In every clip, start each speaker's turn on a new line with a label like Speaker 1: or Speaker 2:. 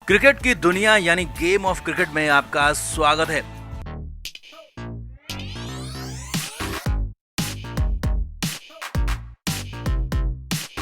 Speaker 1: Cricket की दुनिया यानी गेम ऑफ क्रिकेट में आपका स्वागत है।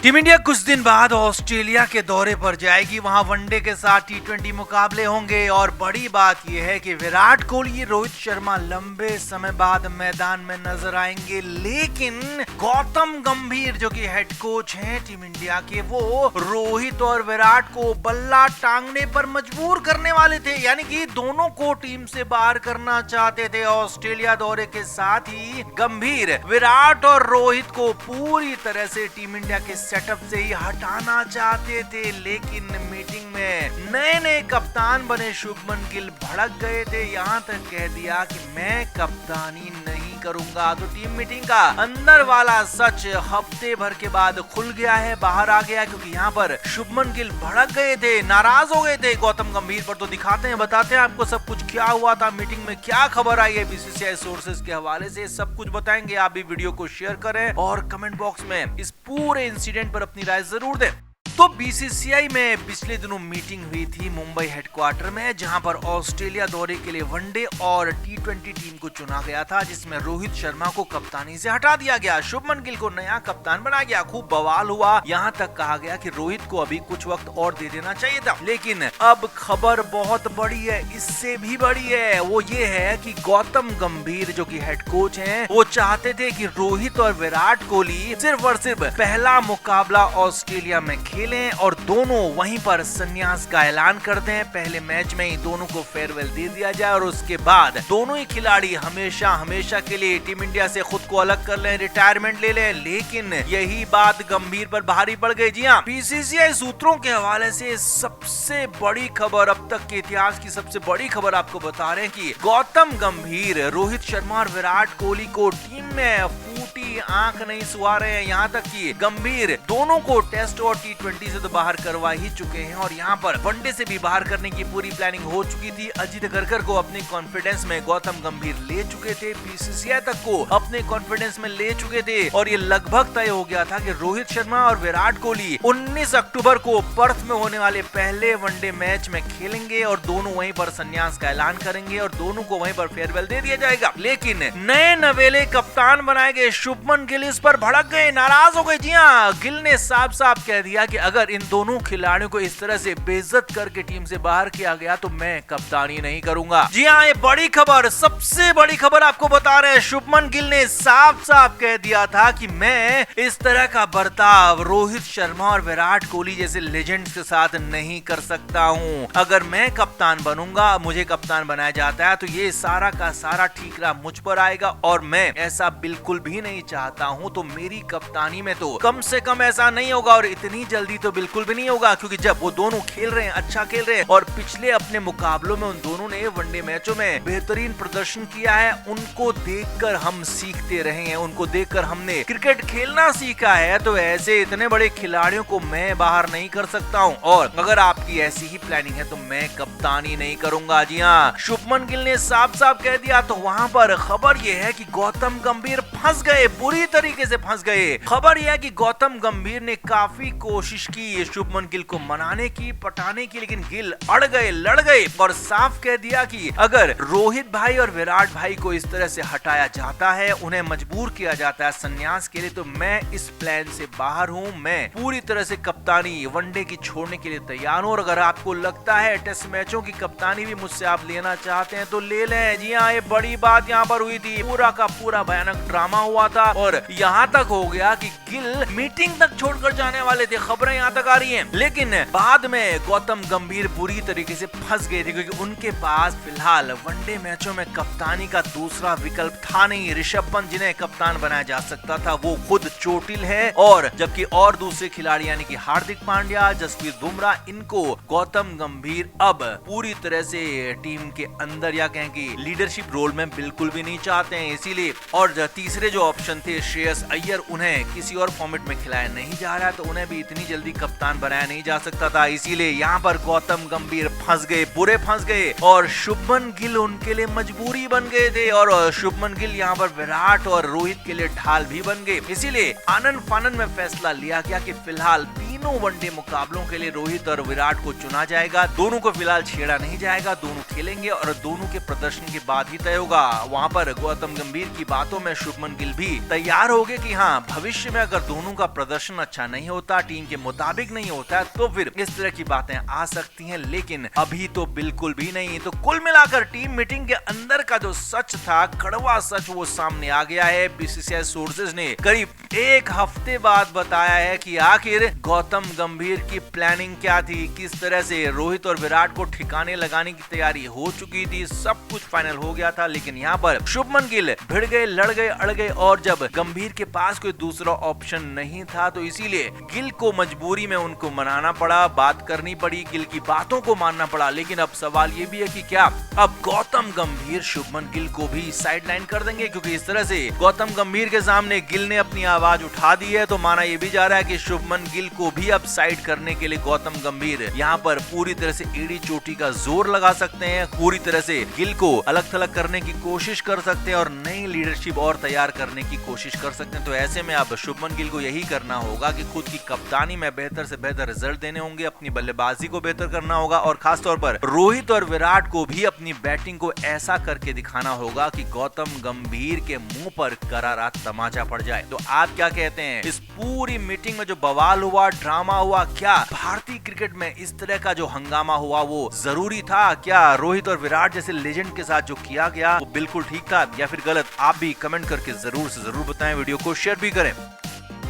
Speaker 1: टीम इंडिया कुछ दिन बाद ऑस्ट्रेलिया के दौरे पर जाएगी। वहां वनडे के साथ टी20 मुकाबले होंगे और बड़ी बात यह है कि विराट कोहली, रोहित शर्मा लंबे समय बाद मैदान में नजर आएंगे। लेकिन गौतम गंभीर जो कि हेड कोच हैं टीम इंडिया के, वो रोहित और विराट को बल्ला टांगने पर मजबूर करने वाले थे, यानी कि दोनों को टीम से बाहर करना चाहते थे। ऑस्ट्रेलिया दौरे के साथ ही गंभीर विराट और रोहित को पूरी तरह से टीम इंडिया के सेटअप से ही हटाना चाहते थे। लेकिन मीटिंग में नए कप्तान बने शुभमन गिल भड़क गए थे, यहाँ तक कह दिया कि मैं कप्तानी नहीं करूंगा। तो टीम मीटिंग का अंदर वाला सच हफ्ते भर के बाद खुल गया है, बाहर आ गया, क्योंकि यहाँ पर शुभमन गिल भड़क गए थे, नाराज हो गए थे गौतम गंभीर पर। तो दिखाते हैं, बताते हैं आपको सब कुछ क्या हुआ था, मीटिंग में क्या खबर आई है बीसीसीआई सोर्सेज के हवाले से, सब कुछ बताएंगे। आप भी वीडियो को शेयर करें और कमेंट बॉक्स में इस पूरे इंसिडेंट पर अपनी राय जरूर दें। तो बीसीसीआई में पिछले दिनों मीटिंग हुई थी मुंबई हेडक्वार्टर में, जहां पर ऑस्ट्रेलिया दौरे के लिए वनडे और टी20 टीम को चुना गया था, जिसमें रोहित शर्मा को कप्तानी से हटा दिया गया, शुभमन गिल को नया कप्तान बनाया गया। खूब बवाल हुआ, यहां तक कहा गया कि रोहित को अभी कुछ वक्त और दे देना चाहिए था। लेकिन अब खबर बहुत बड़ी है, इससे भी बड़ी है। वो ये है कि गौतम गंभीर जो कि हेड कोच हैं, वो चाहते थे कि रोहित और विराट कोहली सिर्फ और सिर्फ पहला मुकाबला ऑस्ट्रेलिया में और दोनों वहीं पर संन्यास का ऐलान कर दें। पहले मैच में ही दोनों को फेयरवेल दे दिया जाए और उसके बाद दोनों ही खिलाड़ी हमेशा के लिए टीम इंडिया से खुद को अलग कर लें, रिटायरमेंट ले लें। लेकिन यही बात गंभीर पर भारी पड़ गई। जी हाँ, बीसीसीआई सूत्रों के हवाले से सबसे बड़ी खबर, अब तक के इतिहास की सबसे बड़ी खबर आपको बता रहे हैं कि गौतम गंभीर रोहित शर्मा और विराट कोहली को टीम में फूटी आंख नहीं सुहा रहे हैं। यहाँ तक कि गंभीर दोनों को टेस्ट और टी20 से तो बाहर करवा ही चुके हैं और यहाँ पर वनडे से भी बाहर करने की पूरी प्लानिंग हो चुकी थी। अजित अगरकर को अपने कॉन्फिडेंस में गौतम गंभीर ले चुके थे, बीसीसीआई तक को अपने कॉन्फिडेंस में ले चुके थे और ये लगभग तय हो गया था कि रोहित शर्मा और विराट कोहली 19 अक्टूबर को पर्थ में होने वाले पहले वनडे मैच में खेलेंगे और दोनों वहीं पर संन्यास का ऐलान करेंगे और दोनों को वहीं पर फेयरवेल दे दिया जाएगा। लेकिन नए नवेले कप्तान बनाए गए शुभमन गिल इस पर भड़क गए, नाराज हो गए। जी हाँ, गिल ने साफ साफ कह दिया कि अगर इन दोनों खिलाड़ियों को इस तरह से बेइज्जत करके टीम से बाहर किया गया तो मैं कप्तानी नहीं करूंगा। जी हाँ, ये बड़ी खबर, सबसे बड़ी खबर आपको बता रहे हैं। शुभमन गिल ने साफ साफ कह दिया था कि मैं इस तरह का बर्ताव रोहित शर्मा और विराट कोहली जैसे लेजेंड्स के साथ नहीं कर सकता हूँ। अगर मैं कप्तान बनूंगा, मुझे कप्तान बनाया जाता है, तो ये सारा का सारा ठीकरा मुझ पर आएगा और मैं ऐसा बिल्कुल भी नहीं चाहता हूँ। तो मेरी कप्तानी में तो कम से कम ऐसा नहीं होगा और इतनी जल्दी तो बिल्कुल भी नहीं होगा, क्योंकि जब वो दोनों खेल रहे हैं, अच्छा खेल रहे हैं और पिछले अपने मुकाबलों में उन दोनों ने वनडे मैचों में बेहतरीन प्रदर्शन किया है, उनको देखकर हम सीखते रहे हैं, उनको देखकर हमने क्रिकेट खेलना सीखा है। तो ऐसे इतने बड़े खिलाड़ियों को मैं बाहर नहीं कर सकता हूँ और अगर आपकी ऐसी ही प्लानिंग है तो मैं कप्तानी नहीं करूंगा। जी हाँ, शुभमन गिल ने साफ साफ कह दिया। तो वहाँ पर खबर यह है कि गौतम गंभीर फंस गए, बुरी तरीके से फंस गए। खबर यह है कि गौतम गंभीर ने काफी कोशिश की शुभमन गिल को मनाने की, पटाने की, लेकिन गिल अड़ गए, लड़ गए और साफ कह दिया कि अगर रोहित भाई और विराट भाई को इस तरह से हटाया जाता है, उन्हें मजबूर किया जाता है संन्यास के लिए, तो मैं इस प्लान से बाहर हूँ। मैं पूरी तरह से कप्तानी वनडे की छोड़ने के लिए तैयार हूँ और अगर आपको लगता है टेस्ट मैचों की कप्तानी भी मुझसे आप लेना चाहते हैं तो ले लें। जी हाँ, ये बड़ी बात यहाँ पर हुई थी, पूरा का पूरा भयानक ड्रामा हुआ था और यहाँ तक हो गया कि गिल मीटिंग तक छोड़कर जाने वाले थे, खबरें यहाँ तक आ रही हैं। लेकिन बाद में गौतम गंभीर बुरी तरीके से फंस गए थे, क्योंकि उनके पास फिलहाल वनडे मैचों में कप्तानी का दूसरा विकल्प था नहीं। ऋषभ पंत जिन्हें कप्तान बनाया जा सकता था, वो खुद चोटिल है और जबकि और दूसरे खिलाड़ी यानी कि हार्दिक पांड्या, जसप्रीत बुमराह, इनको गौतम गंभीर अब पूरी तरह से टीम के अंदर या कहें कि लीडरशिप रोल में बिल्कुल भी नहीं चाहते हैं। इसीलिए और तीसरे जो ऑप्शन थे श्रेयस अय्यर, उन्हें किसी और फॉर्मेट में खिलाया नहीं जा रहा, तो उन्हें भी इतनी जल्दी कप्तान बनाया नहीं जा सकता था। इसीलिए यहाँ पर गौतम गंभीर फंस गए, बुरे फंस गए और शुभमन गिल उनके लिए मजबूरी बन गए थे और शुभमन गिल यहाँ पर विराट और रोहित के लिए ढाल भी बन गए। इसीलिए आनंद फानन में फैसला लिया गया कि फिलहाल 3 दोनों वनडे मुकाबलों के लिए रोहित और विराट को चुना जाएगा। दोनों को फिलहाल छेड़ा नहीं जाएगा, दोनों खेलेंगे और दोनों के प्रदर्शन के बाद ही तय होगा। वहाँ पर गौतम गंभीर की बातों में शुभमन गिल भी तैयार हो गए कि हाँ, भविष्य में अगर दोनों का प्रदर्शन अच्छा नहीं होता, टीम के मुताबिक नहीं होता है, तो फिर इस तरह की बातें आ सकती हैं, लेकिन अभी तो बिल्कुल भी नहीं। तो कुल मिलाकर टीम मीटिंग के अंदर का जो सच था, कड़वा सच, वो सामने आ गया है। बीसीसीआई सोर्सेज ने करीब एक हफ्ते बाद बताया है कि आखिर गौतम गंभीर की प्लानिंग क्या थी, किस तरह से रोहित और विराट को ठिकाने लगाने की तैयारी हो चुकी थी, सब कुछ फाइनल हो गया था। लेकिन यहाँ पर शुभमन गिल भिड़ गए, लड़ गए, अड़ गए, और जब गंभीर के पास कोई दूसरा ऑप्शन नहीं था तो इसीलिए गिल को मजबूरी में उनको मनाना पड़ा, बात करनी पड़ी, गिल की बातों को मानना पड़ा। लेकिन अब सवाल ये भी है कि क्या अब गौतम गंभीर शुभमन गिल को भी साइडलाइन कर देंगे, क्योंकि इस तरह से गौतम गंभीर के सामने गिल ने अपनी आवाज उठा दी है। तो माना ये भी जा रहा है कि शुभमन गिल को भी अब साइड करने के लिए गौतम गंभीर यहाँ पर पूरी तरह से एड़ी चोटी का जोर लगा सकते हैं, पूरी तरह से गिल को अलग थलग करने की कोशिश कर सकते हैं और नई लीडरशिप और तैयार करने की कोशिश कर सकते हैं। तो ऐसे में अब शुभमन गिल को यही करना होगा कि खुद की कप्तानी में बेहतर से बेहतर रिजल्ट देने होंगे, अपनी बल्लेबाजी को बेहतर करना होगा और खासतौर पर रोहित और विराट को भी अपनी बैटिंग को ऐसा करके दिखाना होगा कि गौतम गंभीर के मुंह पर करारा तमाचा पड़ जाए। तो आप क्या कहते हैं, इस पूरी मीटिंग में जो बवाल हुआ, ड्रामा हुआ, क्या भारतीय क्रिकेट में इस तरह का जो हंगामा हुआ वो जरूरी था? क्या रोहित और विराट जैसे लेजेंड के साथ जो किया गया वो बिल्कुल ठीक था या फिर गलत? आप भी कमेंट करके जरूर से जरूर बताएं, वीडियो को शेयर भी करें।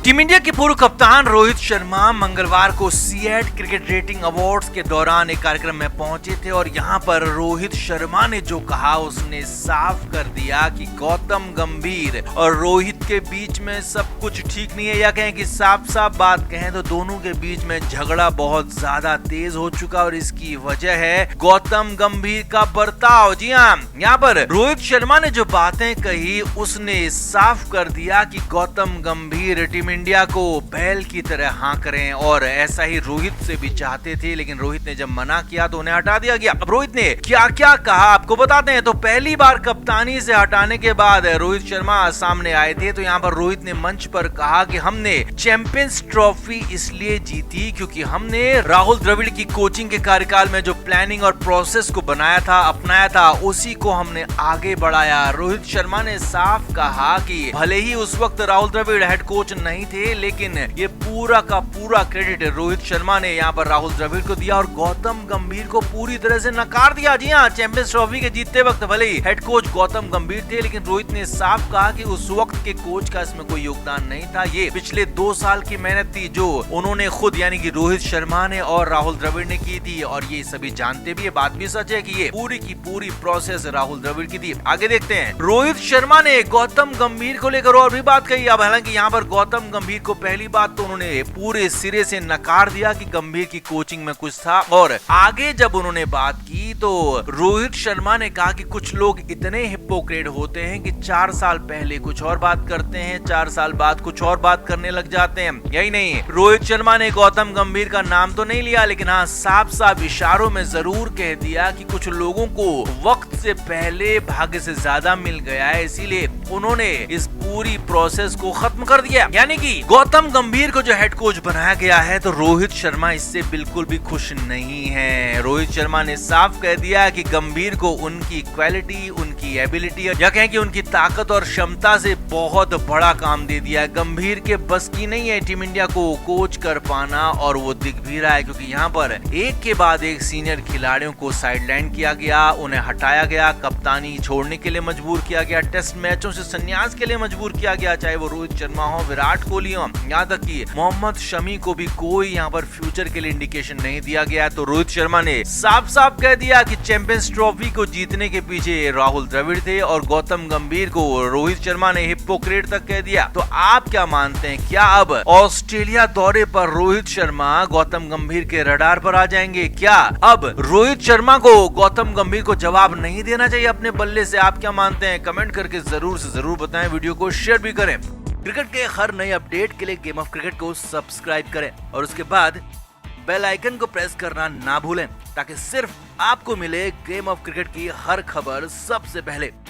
Speaker 1: टीम इंडिया के पूर्व कप्तान रोहित शर्मा मंगलवार को सीएट क्रिकेट रेटिंग अवार्ड्स के दौरान एक कार्यक्रम में पहुंचे थे और यहां पर रोहित शर्मा ने जो कहा उसने साफ कर दिया कि गौतम गंभीर और रोहित के बीच में सब कुछ ठीक नहीं है, या कहें कि साफ साफ बात कहें तो दोनों के बीच में झगड़ा बहुत ज्यादा तेज हो चुका और इसकी वजह है गौतम गंभीर का बर्ताव। जी हाँ, यहाँ पर रोहित शर्मा ने जो बातें कही उसने साफ कर दिया कि गौतम गंभीर टीम इंडिया को बैल की तरह हाँक रहे हैं और ऐसा ही रोहित से भी चाहते थे, लेकिन रोहित ने जब मना किया तो उन्हें हटा दिया गया। अब रोहित ने क्या क्या कहा आपको बताते हैं। तो पहली बार कप्तानी से हटाने के बाद रोहित शर्मा सामने आए थे, तो यहाँ पर रोहित ने मंच पर कहा कि हमने चैंपियंस ट्रॉफी इसलिए जीती क्योंकि हमने राहुल द्रविड़ की कोचिंग के कार्यकाल में जो प्लानिंग और प्रोसेस को बनाया था, अपनाया था, उसी को हमने आगे बढ़ाया। रोहित शर्मा ने साफ कहा कि भले ही उस वक्त राहुल द्रविड़ हेड कोच नहीं थे, लेकिन ये पूरा का पूरा क्रेडिट रोहित शर्मा ने यहाँ पर राहुल द्रविड़ को दिया और गौतम गंभीर को पूरी तरह से नकार दिया। जी हाँ, चैंपियंस ट्रॉफी के जीतते वक्त भले ही हेड कोच गौतम गंभीर थे, लेकिन रोहित ने साफ कहा कि उस वक्त के कोच का इसमें कोई योगदान नहीं था, ये पिछले 2 साल की मेहनत थी जो उन्होंने खुद यानी कि रोहित शर्मा ने और राहुल द्रविड़ ने की थी और ये सभी जानते भी, ये बात भी सच है कि ये पूरी की पूरी प्रोसेस राहुल द्रविड़ की थी। आगे देखते हैं, रोहित शर्मा ने गौतम गंभीर को लेकर और भी बात कही। अब हालांकि यहाँ पर गौतम गंभीर को पहली बात तो उन्होंने पूरे सिरे से नकार दिया कि गंभीर की कोचिंग में कुछ था, और आगे जब उन्होंने बात की तो रोहित शर्मा ने कहा कि कुछ लोग इतने हिपोक्रेट होते हैं कि 4 साल पहले कुछ और बात करते हैं, 4 साल बाद कुछ और बात करने लग जाते हैं। यही नहीं, रोहित शर्मा ने गौतम गंभीर का नाम तो नहीं लिया, लेकिन हाँ साफ साफ इशारों में जरूर कह दिया कि कुछ लोगों को वक्त से पहले भाग्य से ज्यादा मिल गया है, इसीलिए उन्होंने इस पूरी प्रोसेस को खत्म कर दिया। यानी कि गौतम गंभीर को जो हेड कोच बनाया गया है तो रोहित शर्मा इससे बिल्कुल भी खुश नहीं है। रोहित शर्मा ने साफ कह दिया कि गंभीर को उनकी क्वालिटी, उनकी एबिलिटी या कहें कि उनकी ताकत और क्षमता से बहुत बड़ा काम दे दिया है। गंभीर के बस की नहीं है टीम इंडिया को कोच कर पाना और वो दिख भी रहा है, क्योंकि यहाँ पर एक के बाद एक सीनियर खिलाड़ियों को साइडलाइन किया गया, उन्हें हटाया गया, कप्तानी छोड़ने के लिए मजबूर किया गया, टेस्ट मैचों से संन्यास के लिए मजबूर किया गया, चाहे वो रोहित शर्मा हो, विराट कोहली हो, यहाँ तक कि मोहम्मद शमी को भी कोई यहाँ पर फ्यूचर के लिए इंडिकेशन नहीं दिया गया। तो रोहित शर्मा ने साफ साफ कह दिया कि चैंपियंस ट्रॉफी को जीतने के पीछे राहुल द्रविड़ थे और गौतम गंभीर को रोहित शर्मा ने हिपोक्रेट तक कह दिया। तो आप क्या मानते हैं, क्या अब ऑस्ट्रेलिया दौरे पर रोहित शर्मा गौतम गंभीर के रडार पर आ जाएंगे? क्या अब रोहित शर्मा को गौतम गंभीर को जवाब नहीं देना चाहिए अपने बल्ले से? आप क्या मानते हैं, कमेंट करके जरूर से जरूर बताएं, वीडियो को शेयर भी करें। क्रिकेट के हर नए अपडेट के लिए गेम ऑफ क्रिकेट को सब्सक्राइब करें और उसके बाद बेल आइकन को प्रेस करना ना भूलें, ताकि सिर्फ आपको मिले गेम ऑफ क्रिकेट की हर खबर सबसे पहले।